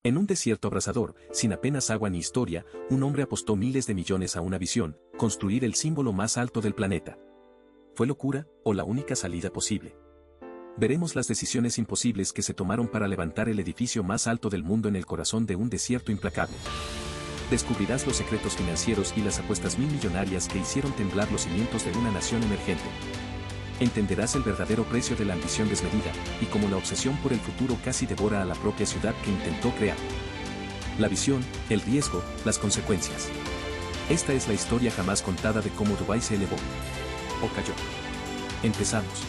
En un desierto abrasador, sin apenas agua ni historia, un hombre apostó miles de millones a una visión, construir el símbolo más alto del planeta. ¿Fue locura, o la única salida posible? Veremos las decisiones imposibles que se tomaron para levantar el edificio más alto del mundo en el corazón de un desierto implacable. Descubrirás los secretos financieros y las apuestas millonarias que hicieron temblar los cimientos de una nación emergente. Entenderás el verdadero precio de la ambición desmedida, y cómo la obsesión por el futuro casi devora a la propia ciudad que intentó crear. La visión, el riesgo, las consecuencias. Esta es la historia jamás contada de cómo Dubái se elevó. O cayó. Empezamos.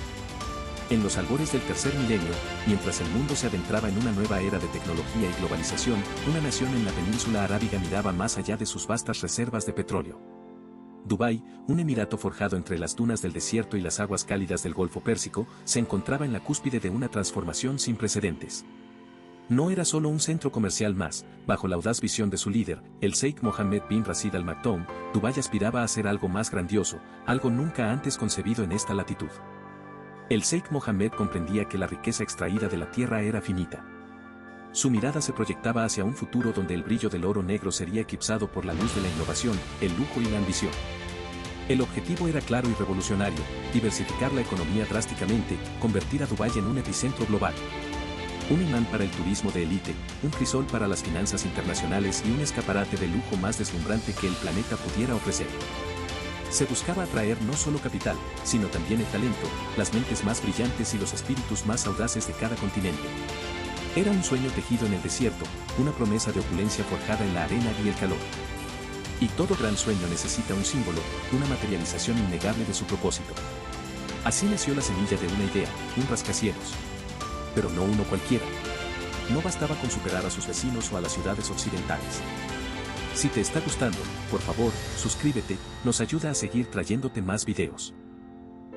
En los albores del tercer milenio, mientras el mundo se adentraba en una nueva era de tecnología y globalización, una nación en la península arábiga miraba más allá de sus vastas reservas de petróleo. Dubái, un emirato forjado entre las dunas del desierto y las aguas cálidas del Golfo Pérsico, se encontraba en la cúspide de una transformación sin precedentes. No era solo un centro comercial más, bajo la audaz visión de su líder, el Sheikh Mohammed bin Rashid Al Maktoum, Dubái aspiraba a ser algo más grandioso, algo nunca antes concebido en esta latitud. El Sheikh Mohammed comprendía que la riqueza extraída de la tierra era finita. Su mirada se proyectaba hacia un futuro donde el brillo del oro negro sería eclipsado por la luz de la innovación, el lujo y la ambición. El objetivo era claro y revolucionario: diversificar la economía drásticamente, convertir a Dubái en un epicentro global. Un imán para el turismo de élite, un crisol para las finanzas internacionales y un escaparate de lujo más deslumbrante que el planeta pudiera ofrecer. Se buscaba atraer no solo capital, sino también el talento, las mentes más brillantes y los espíritus más audaces de cada continente. Era un sueño tejido en el desierto, una promesa de opulencia forjada en la arena y el calor. Y todo gran sueño necesita un símbolo, una materialización innegable de su propósito. Así nació la semilla de una idea, un rascacielos. Pero no uno cualquiera. No bastaba con superar a sus vecinos o a las ciudades occidentales. Si te está gustando, por favor, suscríbete, nos ayuda a seguir trayéndote más videos.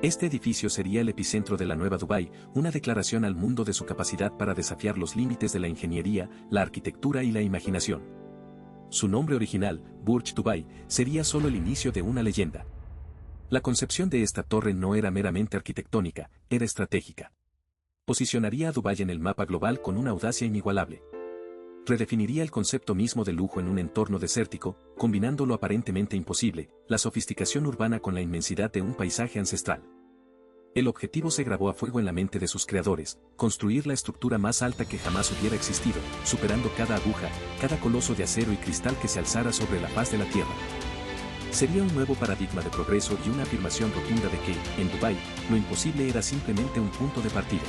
Este edificio sería el epicentro de la nueva Dubái, una declaración al mundo de su capacidad para desafiar los límites de la ingeniería, la arquitectura y la imaginación. Su nombre original, Burj Dubai, sería solo el inicio de una leyenda. La concepción de esta torre no era meramente arquitectónica, era estratégica. Posicionaría a Dubái en el mapa global con una audacia inigualable. Redefiniría el concepto mismo de lujo en un entorno desértico, combinando lo aparentemente imposible, la sofisticación urbana con la inmensidad de un paisaje ancestral. El objetivo se grabó a fuego en la mente de sus creadores: construir la estructura más alta que jamás hubiera existido, superando cada aguja, cada coloso de acero y cristal que se alzara sobre la faz de la tierra. Sería un nuevo paradigma de progreso y una afirmación rotunda de que, en Dubái, lo imposible era simplemente un punto de partida.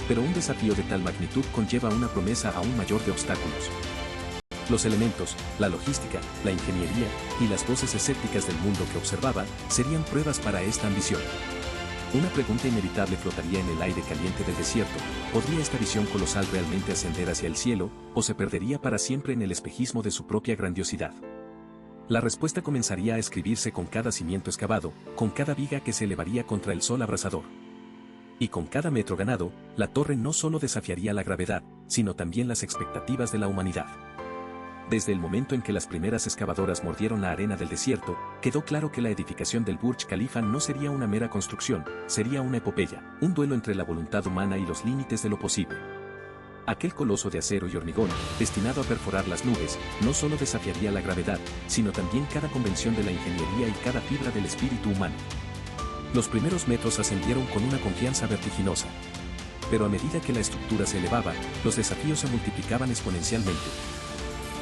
Pero un desafío de tal magnitud conlleva una promesa aún mayor de obstáculos. Los elementos, la logística, la ingeniería y las voces escépticas del mundo que observaba serían pruebas para esta ambición. Una pregunta inevitable flotaría en el aire caliente del desierto: ¿podría esta visión colosal realmente ascender hacia el cielo, o se perdería para siempre en el espejismo de su propia grandiosidad? La respuesta comenzaría a escribirse con cada cimiento excavado, con cada viga que se elevaría contra el sol abrasador. Y con cada metro ganado, la torre no solo desafiaría la gravedad, sino también las expectativas de la humanidad. Desde el momento en que las primeras excavadoras mordieron la arena del desierto, quedó claro que la edificación del Burj Khalifa no sería una mera construcción, sería una epopeya, un duelo entre la voluntad humana y los límites de lo posible. Aquel coloso de acero y hormigón, destinado a perforar las nubes, no solo desafiaría la gravedad, sino también cada convención de la ingeniería y cada fibra del espíritu humano. Los primeros metros ascendieron con una confianza vertiginosa. Pero a medida que la estructura se elevaba, los desafíos se multiplicaban exponencialmente.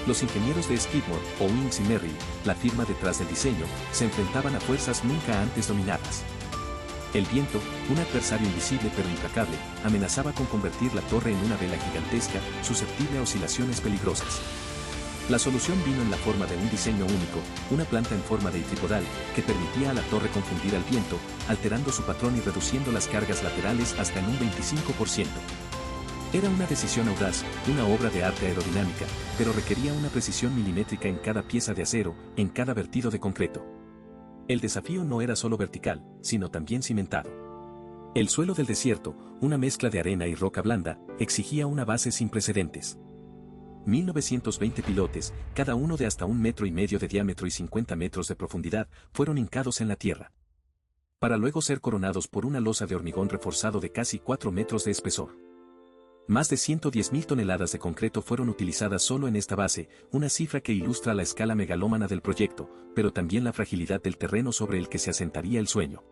Los ingenieros de Skidmore, Owings y Merrill, la firma detrás del diseño, se enfrentaban a fuerzas nunca antes dominadas. El viento, un adversario invisible pero implacable, amenazaba con convertir la torre en una vela gigantesca, susceptible a oscilaciones peligrosas. La solución vino en la forma de un diseño único, una planta en forma de tripodal, que permitía a la torre confundir al viento, alterando su patrón y reduciendo las cargas laterales hasta en un 25%. Era una decisión audaz, una obra de arte aerodinámica, pero requería una precisión milimétrica en cada pieza de acero, en cada vertido de concreto. El desafío no era solo vertical, sino también cimentado. El suelo del desierto, una mezcla de arena y roca blanda, exigía una base sin precedentes. 1920 pilotes, cada uno de hasta 1,5 metros de diámetro y 50 metros de profundidad, fueron hincados en la tierra, para luego ser coronados por una losa de hormigón reforzado de casi 4 metros de espesor. Más de 110.000 toneladas de concreto fueron utilizadas solo en esta base, una cifra que ilustra la escala megalómana del proyecto, pero también la fragilidad del terreno sobre el que se asentaría el sueño.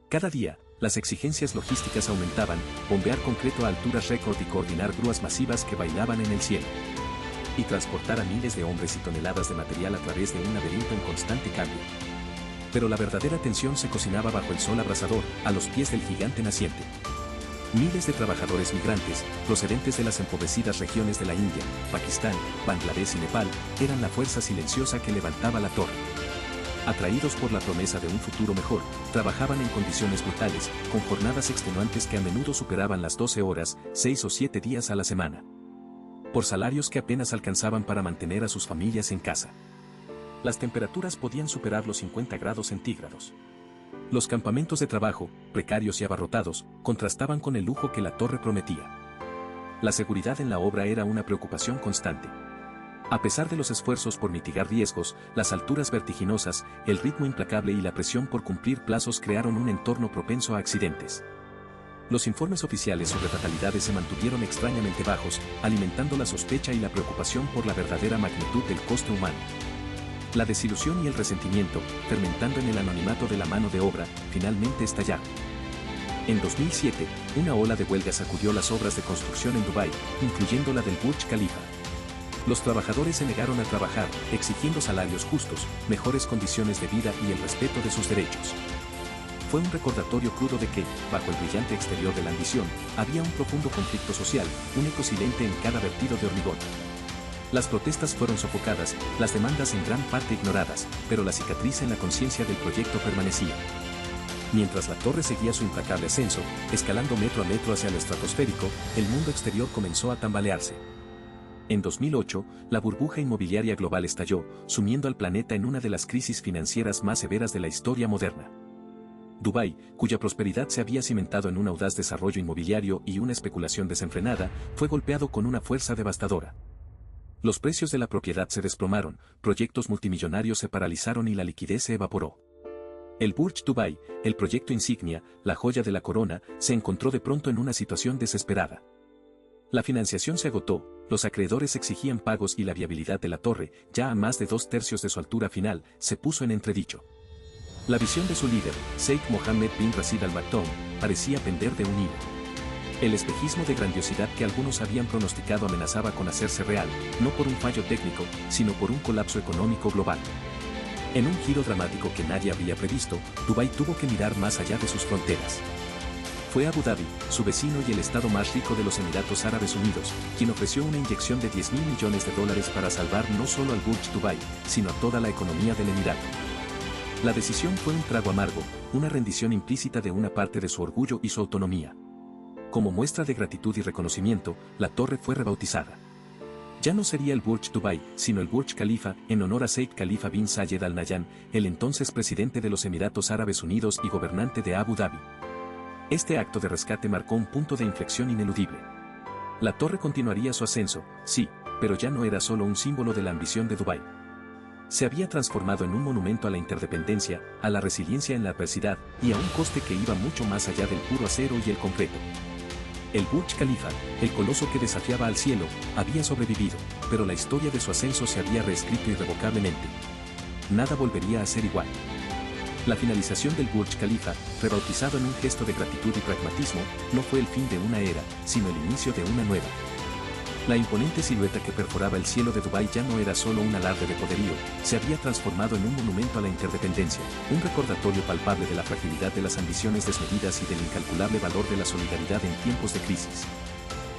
Cada día, las exigencias logísticas aumentaban, bombear concreto a alturas récord y coordinar grúas masivas que bailaban en el cielo. Y transportar a miles de hombres y toneladas de material a través de un laberinto en constante cambio. Pero la verdadera tensión se cocinaba bajo el sol abrasador, a los pies del gigante naciente. Miles de trabajadores migrantes, procedentes de las empobrecidas regiones de la India, Pakistán, Bangladesh y Nepal, eran la fuerza silenciosa que levantaba la torre. Atraídos por la promesa de un futuro mejor, trabajaban en condiciones brutales, con jornadas extenuantes que a menudo superaban las 12 horas, 6 o 7 días a la semana. Por salarios que apenas alcanzaban para mantener a sus familias en casa. Las temperaturas podían superar los 50 grados centígrados. Los campamentos de trabajo, precarios y abarrotados, contrastaban con el lujo que la torre prometía. La seguridad en la obra era una preocupación constante. A pesar de los esfuerzos por mitigar riesgos, las alturas vertiginosas, el ritmo implacable y la presión por cumplir plazos crearon un entorno propenso a accidentes. Los informes oficiales sobre fatalidades se mantuvieron extrañamente bajos, alimentando la sospecha y la preocupación por la verdadera magnitud del coste humano. La desilusión y el resentimiento, fermentando en el anonimato de la mano de obra, finalmente estallaron. En 2007, una ola de huelga sacudió las obras de construcción en Dubái, incluyendo la del Burj Khalifa. Los trabajadores se negaron a trabajar, exigiendo salarios justos, mejores condiciones de vida y el respeto de sus derechos. Fue un recordatorio crudo de que, bajo el brillante exterior de la ambición, había un profundo conflicto social, un eco silente en cada vertido de hormigón. Las protestas fueron sofocadas, las demandas en gran parte ignoradas, pero la cicatriz en la conciencia del proyecto permanecía. Mientras la torre seguía su implacable ascenso, escalando metro a metro hacia lo estratosférico, el mundo exterior comenzó a tambalearse. En 2008, la burbuja inmobiliaria global estalló, sumiendo al planeta en una de las crisis financieras más severas de la historia moderna. Dubái, cuya prosperidad se había cimentado en un audaz desarrollo inmobiliario y una especulación desenfrenada, fue golpeado con una fuerza devastadora. Los precios de la propiedad se desplomaron, proyectos multimillonarios se paralizaron y la liquidez se evaporó. El Burj Dubai, el proyecto insignia, la joya de la corona, se encontró de pronto en una situación desesperada. La financiación se agotó, los acreedores exigían pagos y la viabilidad de la torre, ya a más de 2/3 de su altura final, se puso en entredicho. La visión de su líder, Sheikh Mohammed bin Rashid Al Maktoum, parecía pender de un hilo. El espejismo de grandiosidad que algunos habían pronosticado amenazaba con hacerse real, no por un fallo técnico, sino por un colapso económico global. En un giro dramático que nadie había previsto, Dubái tuvo que mirar más allá de sus fronteras. Fue Abu Dhabi, su vecino y el estado más rico de los Emiratos Árabes Unidos, quien ofreció una inyección de $10.000 millones para salvar no solo al Burj Dubai, sino a toda la economía del Emirato. La decisión fue un trago amargo, una rendición implícita de una parte de su orgullo y su autonomía. Como muestra de gratitud y reconocimiento, la torre fue rebautizada. Ya no sería el Burj Dubai, sino el Burj Khalifa, en honor a Sheikh Khalifa bin Zayed Al Nahyan, el entonces presidente de los Emiratos Árabes Unidos y gobernante de Abu Dhabi. Este acto de rescate marcó un punto de inflexión ineludible. La torre continuaría su ascenso, sí, pero ya no era solo un símbolo de la ambición de Dubái. Se había transformado en un monumento a la interdependencia, a la resiliencia en la adversidad, y a un coste que iba mucho más allá del puro acero y el concreto. El Burj Khalifa, el coloso que desafiaba al cielo, había sobrevivido, pero la historia de su ascenso se había reescrito irrevocablemente. Nada volvería a ser igual. La finalización del Burj Khalifa, rebautizado en un gesto de gratitud y pragmatismo, no fue el fin de una era, sino el inicio de una nueva. La imponente silueta que perforaba el cielo de Dubái ya no era solo un alarde de poderío, se había transformado en un monumento a la interdependencia, un recordatorio palpable de la fragilidad de las ambiciones desmedidas y del incalculable valor de la solidaridad en tiempos de crisis.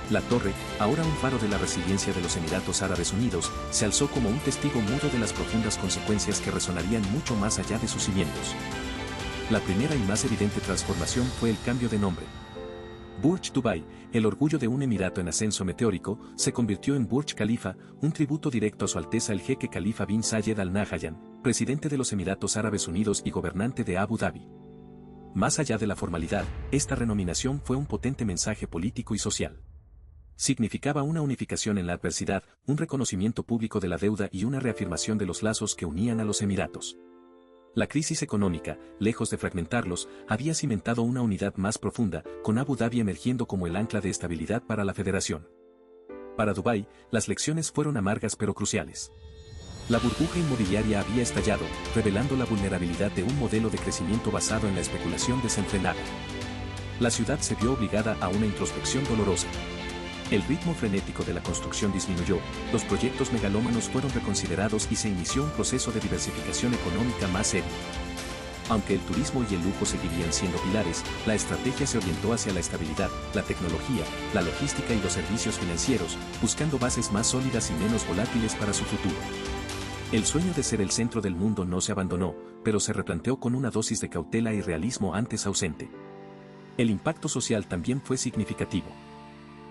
La torre, ahora un faro de la resiliencia de los Emiratos Árabes Unidos, se alzó como un testigo mudo de las profundas consecuencias que resonarían mucho más allá de sus cimientos. La primera y más evidente transformación fue el cambio de nombre. Burj Dubai, el orgullo de un emirato en ascenso meteórico, se convirtió en Burj Khalifa, un tributo directo a su Alteza el Jeque Khalifa bin Zayed Al Nahyan, presidente de los Emiratos Árabes Unidos y gobernante de Abu Dhabi. Más allá de la formalidad, esta renominación fue un potente mensaje político y social. Significaba una unificación en la adversidad, un reconocimiento público de la deuda y una reafirmación de los lazos que unían a los Emiratos. La crisis económica, lejos de fragmentarlos, había cimentado una unidad más profunda, con Abu Dhabi emergiendo como el ancla de estabilidad para la federación. Para Dubái, las lecciones fueron amargas pero cruciales. La burbuja inmobiliaria había estallado, revelando la vulnerabilidad de un modelo de crecimiento basado en la especulación desenfrenada. La ciudad se vio obligada a una introspección dolorosa. El ritmo frenético de la construcción disminuyó, los proyectos megalómanos fueron reconsiderados y se inició un proceso de diversificación económica más serio. Aunque el turismo y el lujo seguirían siendo pilares, la estrategia se orientó hacia la estabilidad, la tecnología, la logística y los servicios financieros, buscando bases más sólidas y menos volátiles para su futuro. El sueño de ser el centro del mundo no se abandonó, pero se replanteó con una dosis de cautela y realismo antes ausente. El impacto social también fue significativo.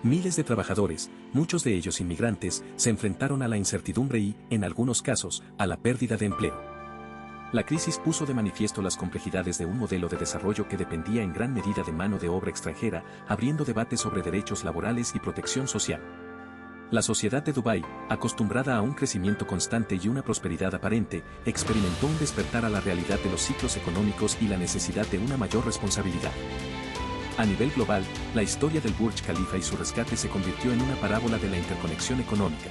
Miles de trabajadores, muchos de ellos inmigrantes, se enfrentaron a la incertidumbre y, en algunos casos, a la pérdida de empleo. La crisis puso de manifiesto las complejidades de un modelo de desarrollo que dependía en gran medida de mano de obra extranjera, abriendo debates sobre derechos laborales y protección social. La sociedad de Dubái, acostumbrada a un crecimiento constante y una prosperidad aparente, experimentó un despertar a la realidad de los ciclos económicos y la necesidad de una mayor responsabilidad. A nivel global, la historia del Burj Khalifa y su rescate se convirtió en una parábola de la interconexión económica.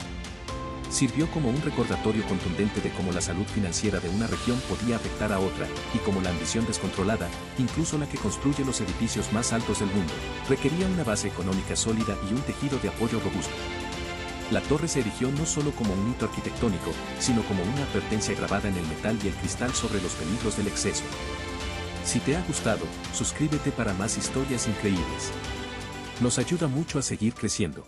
Sirvió como un recordatorio contundente de cómo la salud financiera de una región podía afectar a otra, y cómo la ambición descontrolada, incluso la que construye los edificios más altos del mundo, requería una base económica sólida y un tejido de apoyo robusto. La torre se erigió no solo como un hito arquitectónico, sino como una advertencia grabada en el metal y el cristal sobre los peligros del exceso. Si te ha gustado, suscríbete para más historias increíbles. Nos ayuda mucho a seguir creciendo.